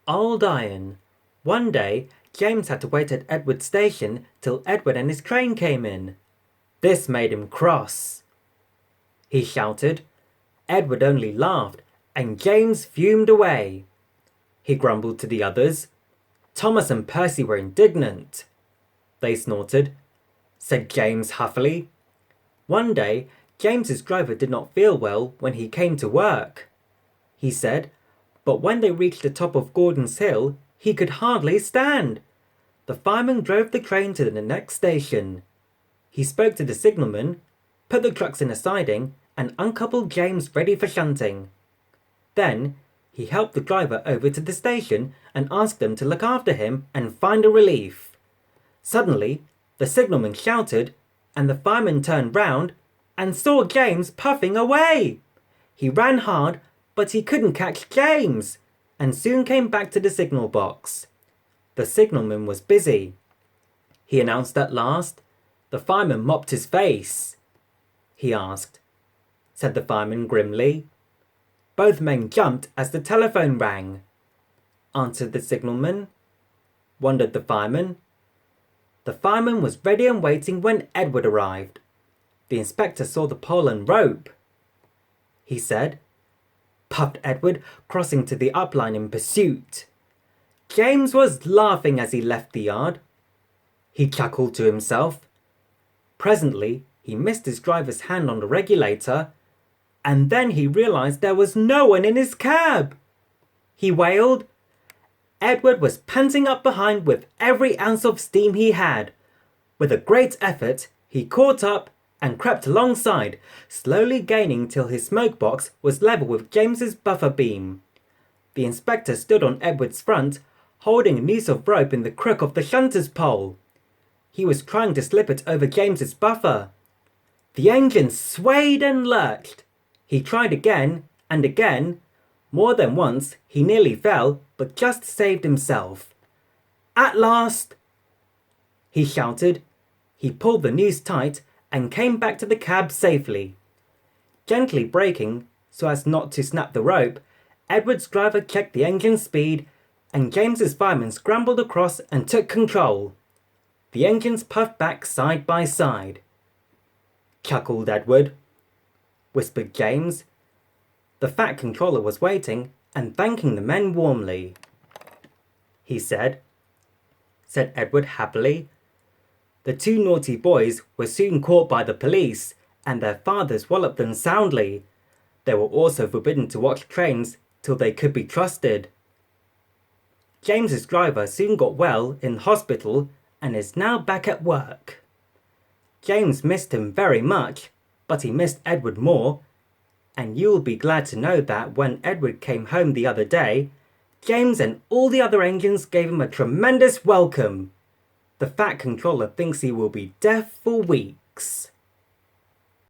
Old Iron. One day, James had to wait at Edward's station till Edward and his train came in. This made him cross. He shouted. Edward only laughed, and James fumed away. He grumbled to the others. Thomas and Percy were indignant. They snorted, said James huffily. One day, James's driver did not feel well when he came to work. He said, but when they reached the top of Gordon's Hill, he could hardly stand. The fireman drove the train to the next station. He spoke to the signalman, put the trucks in a siding, and uncoupled James ready for shunting. Then, he helped the driver over to the station and asked them to look after him and find a relief. Suddenly, the signalman shouted, and the fireman turned round and saw James puffing away. He ran hard, but he couldn't catch James, and soon came back to the signal box. The signalman was busy. He announced at last. The fireman mopped his face. He asked, said the fireman grimly. Both men jumped as the telephone rang. Answered the signalman, wondered the fireman. The fireman was ready and waiting when Edward arrived. The inspector saw the pole and rope. He said, puffed Edward, crossing to the upline in pursuit. James was laughing as he left the yard. He chuckled to himself. Presently, he missed his driver's hand on the regulator, and then he realized there was no one in his cab. He wailed. Edward was panting up behind with every ounce of steam he had. With a great effort, he caught up and crept alongside, slowly gaining till his smoke box was level with James's buffer beam. The inspector stood on Edward's front, holding a noose of rope in the crook of the shunter's pole. He was trying to slip it over James's buffer. The engine swayed and lurched. He tried again and again. More than once he nearly fell, but just saved himself. At last! He shouted. He pulled the noose tight and came back to the cab safely. Gently braking so as not to snap the rope, Edward's driver checked the engine speed, and James's fireman scrambled across and took control. The engines puffed back side by side. Chuckled Edward. Whispered James. The fat controller was waiting and thanking the men warmly. He said Edward happily. The two naughty boys were soon caught by the police, and their fathers walloped them soundly. They were also forbidden to watch trains till they could be trusted. James's driver soon got well in hospital and is now back at work. James missed him very much, but he missed Edward more, and you'll be glad to know that when Edward came home the other day, James and all the other engines gave him a tremendous welcome. The fat controller thinks he will be deaf for weeks.